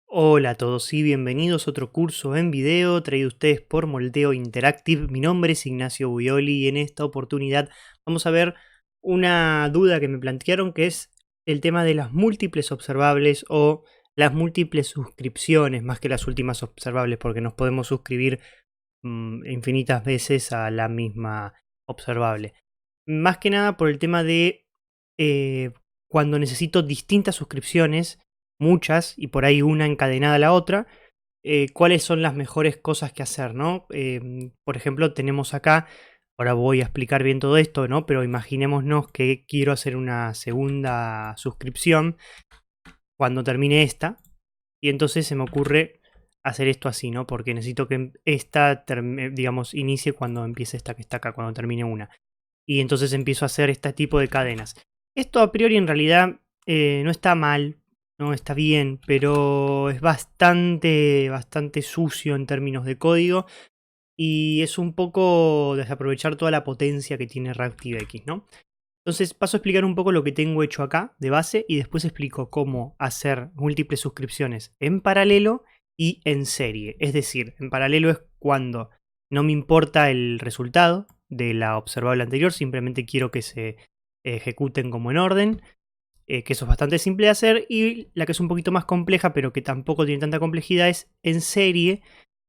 Hola a todos y bienvenidos a otro curso en video traído a ustedes por Moldeo Interactive. Mi nombre es Ignacio Buioli y en esta oportunidad vamos a ver una duda que me plantearon, que es el tema de las múltiples observables o las múltiples suscripciones, más que las últimas observables, porque nos podemos suscribir infinitas veces a la misma observable. Más que nada por el tema de eh, cuando necesito distintas suscripciones, muchas, y por ahí una encadenada a la otra, cuáles son las mejores cosas que hacer, ¿no? Por ejemplo, tenemos acá, ahora voy a explicar bien todo esto, ¿no? Pero imaginémonos que quiero hacer una segunda suscripción cuando termine esta, y entonces se me ocurre hacer esto así, ¿no? Porque necesito que esta, digamos, inicie cuando empiece esta que está acá, cuando termine una. Y entonces empiezo a hacer este tipo de cadenas. Esto a priori en realidad no está mal, no está bien, pero es bastante sucio en términos de código y es un poco desaprovechar toda la potencia que tiene ReactiveX, ¿no? Entonces paso a explicar un poco lo que tengo hecho acá de base y después explico cómo hacer múltiples suscripciones en paralelo y en serie. Es decir, en paralelo es cuando no me importa el resultado de la observable anterior, simplemente quiero que se ejecuten como en orden, que eso es bastante simple de hacer, y la que es un poquito más compleja pero que tampoco tiene tanta complejidad es en serie,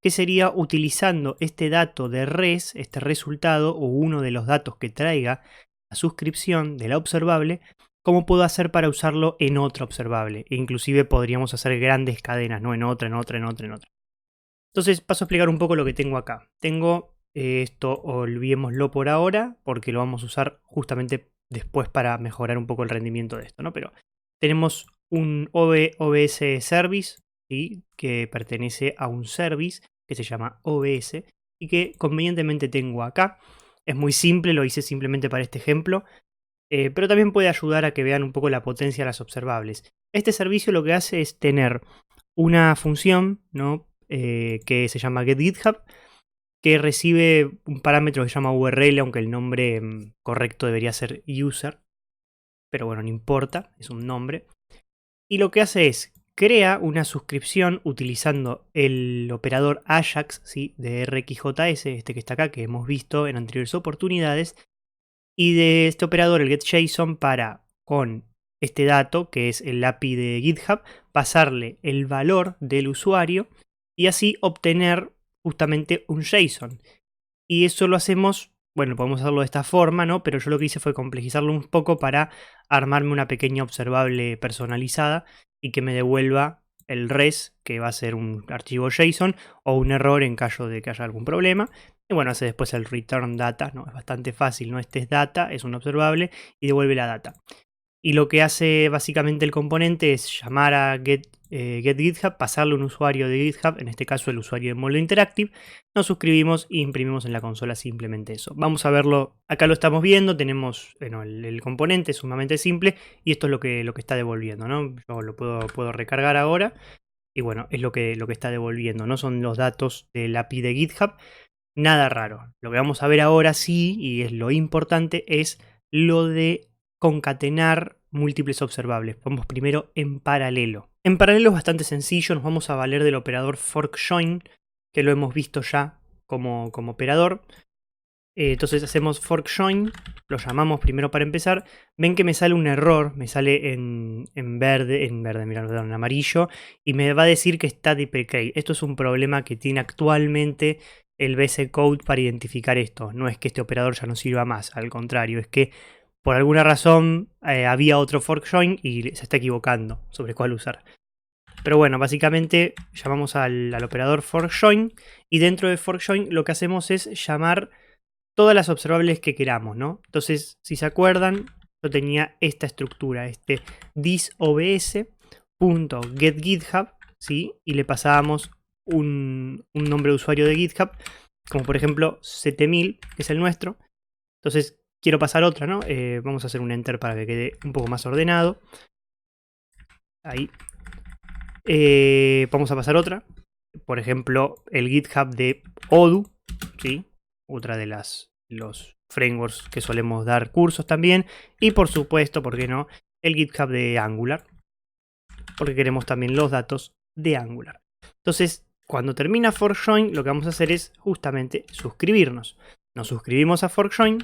que sería utilizando este dato de res, este resultado o uno de los datos que traiga la suscripción de la observable, cómo puedo hacer para usarlo en otra observable. E inclusive podríamos hacer grandes cadenas, ¿no? En otra, en otra, en otra, en otra. Entonces paso a explicar un poco lo que tengo acá. Tengo esto, olvidémoslo por ahora, porque lo vamos a usar justamente después para mejorar un poco el rendimiento de esto, ¿no? Pero tenemos un OBS Service, ¿sí? Que pertenece a un service que se llama OBS y que convenientemente tengo acá. Es muy simple, lo hice simplemente para este ejemplo, pero también puede ayudar a que vean un poco la potencia de las observables. Este servicio lo que hace es tener una función, ¿no? Que se llama getGithub, que recibe un parámetro que se llama URL, aunque el nombre correcto debería ser user, pero bueno, no importa, es un nombre. Y lo que hace es, crea una suscripción utilizando el operador Ajax, ¿sí? De RxJS, este que está acá, que hemos visto en anteriores oportunidades, y de este operador, el getJSON, para con este dato, que es el API de GitHub, pasarle el valor del usuario y así obtener justamente un JSON. Y eso lo hacemos, bueno, podemos hacerlo de esta forma, ¿no? Pero yo lo que hice fue complejizarlo un poco para armarme una pequeña observable personalizada y que me devuelva el res, que va a ser un archivo JSON, o un error en caso de que haya algún problema. Y bueno, hace después el return data, ¿no? Es bastante fácil, ¿no? Este es data, es un observable y devuelve la data. Y lo que hace básicamente el componente es llamar a getGithub, pasarle un usuario de GitHub, en este caso el usuario de Moldeo Interactive, nos suscribimos e imprimimos en la consola simplemente eso. Vamos a verlo, acá lo estamos viendo, tenemos, bueno, el componente es sumamente simple y esto es lo que está devolviendo, ¿no? Yo lo puedo recargar ahora y bueno, es lo que está devolviendo, ¿no? Son los datos del API de GitHub, nada raro. Lo que vamos a ver ahora sí, y es lo importante, es lo de concatenar múltiples observables. Vamos primero en paralelo. En paralelo es bastante sencillo, nos vamos a valer del operador forkJoin, que lo hemos visto ya como operador. Entonces hacemos forkJoin, lo llamamos primero para empezar. Ven que me sale un error, me sale en verde, mirá, perdón, en amarillo, y me va a decir que está deprecate. Esto es un problema que tiene actualmente el VS Code para identificar esto. No es que este operador ya no sirva más, al contrario, es que por alguna razón había otro forkJoin y se está equivocando sobre cuál usar. Pero bueno, básicamente llamamos al operador forkJoin y dentro de forkJoin lo que hacemos es llamar todas las observables que queramos, ¿no? Entonces, si se acuerdan, yo tenía esta estructura, este thisobs.getGithub, ¿sí? Y le pasábamos un nombre de usuario de GitHub, como por ejemplo 7000, que es el nuestro. Entonces, quiero pasar otra, ¿no? Vamos a hacer un enter para que quede un poco más ordenado. Ahí. Vamos a pasar otra. Por ejemplo, el GitHub de Odoo, ¿sí? Otra de los frameworks que solemos dar cursos también. Y por supuesto, ¿por qué no? El GitHub de Angular. Porque queremos también los datos de Angular. Entonces, cuando termina forkJoin, lo que vamos a hacer es justamente suscribirnos. Nos suscribimos a forkJoin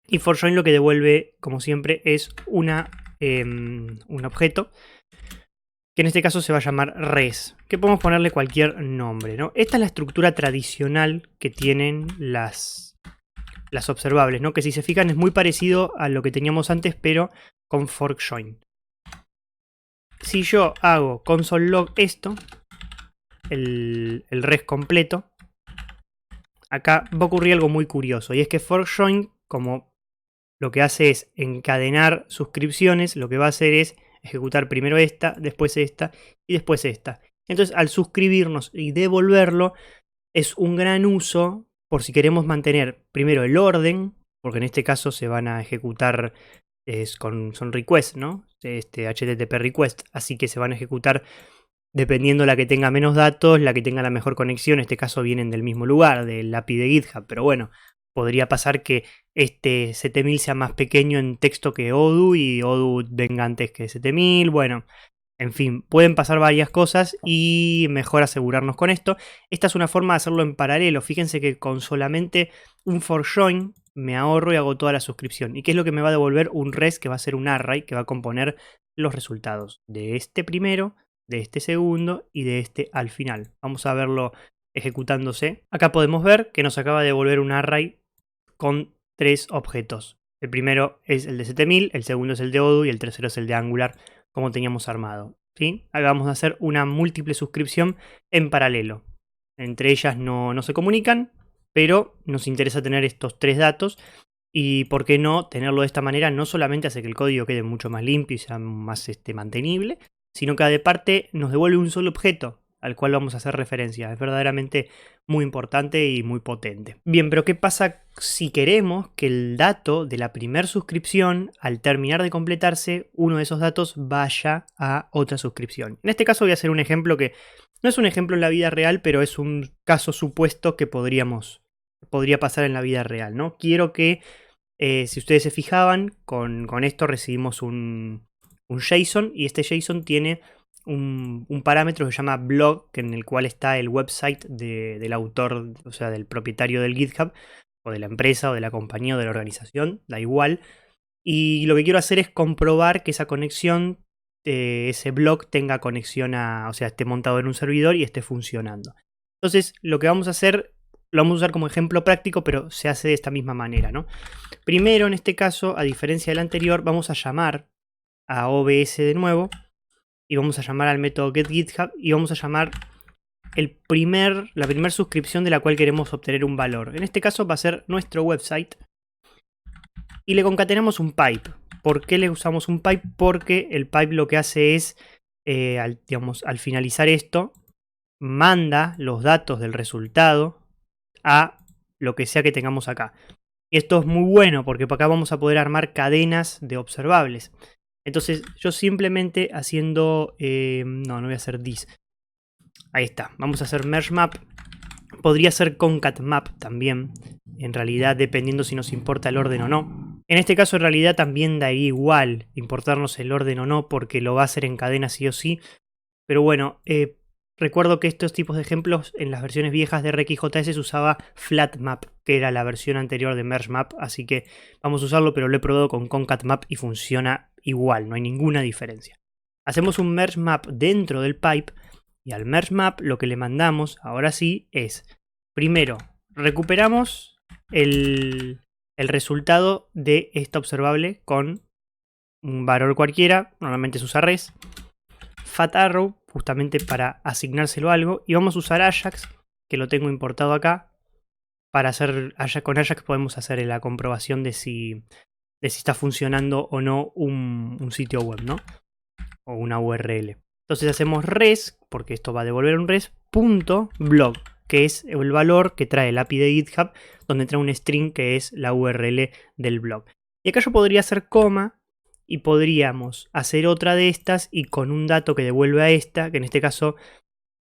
y forkJoin lo que devuelve, como siempre, es un objeto que en este caso se va a llamar res, que podemos ponerle cualquier nombre, ¿no? Esta es la estructura tradicional que tienen las observables, ¿no? Que si se fijan es muy parecido a lo que teníamos antes, pero con forkJoin. Si yo hago console log esto, el res completo, acá va a ocurrir algo muy curioso, y es que forkJoin, como lo que hace es encadenar suscripciones, lo que va a hacer es ejecutar primero esta, después esta y después esta. Entonces, al suscribirnos y devolverlo, es un gran uso por si queremos mantener primero el orden, porque en este caso se van a ejecutar son requests, ¿no? HTTP request, así que se van a ejecutar dependiendo la que tenga menos datos, la que tenga la mejor conexión. En este caso vienen del mismo lugar, del API de GitHub, pero bueno, podría pasar que este 7000 sea más pequeño en texto que Odoo y Odoo venga antes que 7000. Bueno, en fin, pueden pasar varias cosas y mejor asegurarnos con esto. Esta es una forma de hacerlo en paralelo. Fíjense que con solamente un forkJoin me ahorro y hago toda la suscripción. ¿Y qué es lo que me va a devolver? Un res que va a ser un array que va a componer los resultados de este primero, de este segundo y de este al final. Vamos a verlo ejecutándose. Acá podemos ver que nos acaba de devolver un array con 3 objetos. El primero es el de 7000, el segundo es el de Odoo y el tercero es el de Angular, como teníamos armado, ¿sí? Acá vamos a hacer una múltiple suscripción en paralelo. Entre ellas no se comunican, pero nos interesa tener estos 3 datos. Y por qué no tenerlo de esta manera, no solamente hace que el código quede mucho más limpio y sea más mantenible, sino que de parte nos devuelve un solo objeto al cual vamos a hacer referencia. Es verdaderamente muy importante y muy potente. Bien, pero ¿qué pasa si queremos que el dato de la primera suscripción, al terminar de completarse, uno de esos datos vaya a otra suscripción? En este caso voy a hacer un ejemplo que no es un ejemplo en la vida real, pero es un caso supuesto que podría pasar en la vida real, ¿no? Quiero que, si ustedes se fijaban, con esto recibimos un JSON, y este JSON tiene un parámetro que se llama blog, en el cual está el website del autor, o sea, del propietario del GitHub, o de la empresa, o de la compañía, o de la organización, da igual. Y lo que quiero hacer es comprobar que esa conexión, ese blog tenga conexión o sea, esté montado en un servidor y esté funcionando. Entonces, lo que vamos a hacer, lo vamos a usar como ejemplo práctico, pero se hace de esta misma manera, ¿no? Primero, en este caso, a diferencia del anterior, vamos a llamar a OBS de nuevo, y vamos a llamar al método getGithub y vamos a llamar la primera suscripción de la cual queremos obtener un valor. En este caso va a ser nuestro website y le concatenamos un pipe. ¿Por qué le usamos un pipe? Porque el pipe lo que hace es, al finalizar esto, manda los datos del resultado a lo que sea que tengamos acá. Y esto es muy bueno porque por acá vamos a poder armar cadenas de observables. Entonces yo simplemente haciendo, no voy a hacer this. Ahí está, vamos a hacer merge map. Podría ser concat map también, en realidad dependiendo si nos importa el orden o no. En este caso en realidad también daría igual importarnos el orden o no, porque lo va a hacer en cadena sí o sí. Pero bueno, recuerdo que estos tipos de ejemplos en las versiones viejas de RxJS se usaba flat map, que era la versión anterior de merge map, así que vamos a usarlo, pero lo he probado con concat map y funciona igual, no hay ninguna diferencia. Hacemos un merge map dentro del pipe y al merge map lo que le mandamos ahora sí es, primero, recuperamos el resultado de esta observable con un valor cualquiera, normalmente se usa res, fat arrow, justamente para asignárselo a algo, y vamos a usar Ajax, que lo tengo importado acá, para hacer, con Ajax podemos hacer la comprobación de si está funcionando o no un sitio web, ¿no? O una URL. Entonces hacemos res, porque esto va a devolver un res, punto blog, que es el valor que trae el API de GitHub, donde trae un string que es la URL del blog. Y acá yo podría hacer coma, y podríamos hacer otra de estas y con un dato que devuelve a esta, que en este caso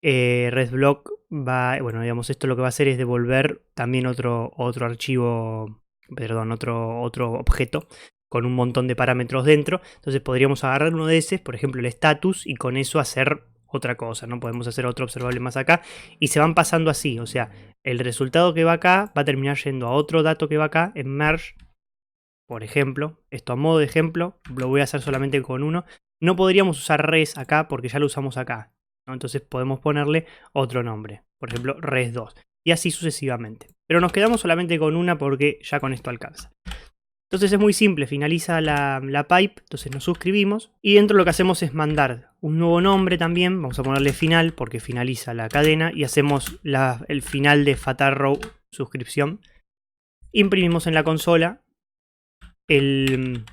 resblock va, bueno, digamos, esto lo que va a hacer es devolver también otro archivo, perdón, otro objeto con un montón de parámetros dentro. Entonces podríamos agarrar uno de esos, por ejemplo el status, y con eso hacer otra cosa, no podemos hacer otro observable más acá, y se van pasando así, o sea, el resultado que va acá va a terminar yendo a otro dato que va acá en merge, por ejemplo. Esto a modo de ejemplo, lo voy a hacer solamente con uno. No podríamos usar res acá porque ya lo usamos acá, ¿no? Entonces podemos ponerle otro nombre, por ejemplo res2, y así sucesivamente. Pero nos quedamos solamente con una porque ya con esto alcanza. Entonces es muy simple, finaliza la pipe, entonces nos suscribimos y dentro lo que hacemos es mandar un nuevo nombre también, vamos a ponerle final porque finaliza la cadena y hacemos el final de fatarrow suscripción. Imprimimos en la consola el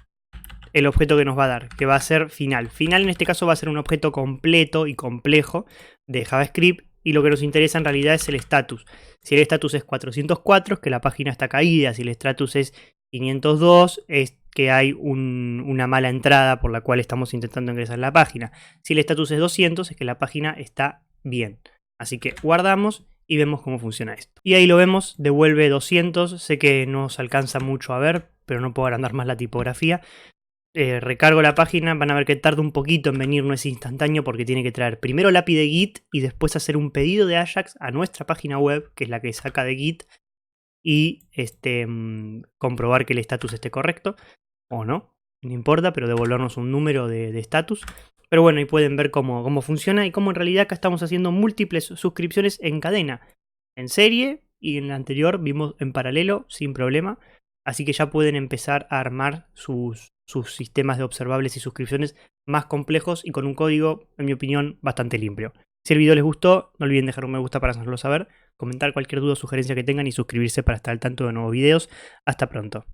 objeto que nos va a dar, que va a ser final. Final en este caso va a ser un objeto completo y complejo de JavaScript y lo que nos interesa en realidad es el status. Si el status es 404 es que la página está caída, si el status es 502 es que hay una mala entrada por la cual estamos intentando ingresar a la página. Si el status es 200 es que la página está bien. Así que guardamos y vemos cómo funciona esto. Y ahí lo vemos, devuelve 200, sé que no se alcanza mucho a ver, pero no puedo agrandar más la tipografía. Recargo la página, van a ver que tarda un poquito en venir, no es instantáneo porque tiene que traer primero el API de Git y después hacer un pedido de Ajax a nuestra página web, que es la que saca de Git, y comprobar que el estatus esté correcto, o no importa, pero devolvernos un número de estatus. Pero bueno, ahí pueden ver cómo funciona y cómo en realidad acá estamos haciendo múltiples suscripciones en cadena, en serie, y en la anterior vimos en paralelo sin problema. Así que ya pueden empezar a armar sus sistemas de observables y suscripciones más complejos y con un código, en mi opinión, bastante limpio. Si el video les gustó, no olviden dejar un me gusta para hacerlo saber, comentar cualquier duda o sugerencia que tengan y suscribirse para estar al tanto de nuevos videos. Hasta pronto.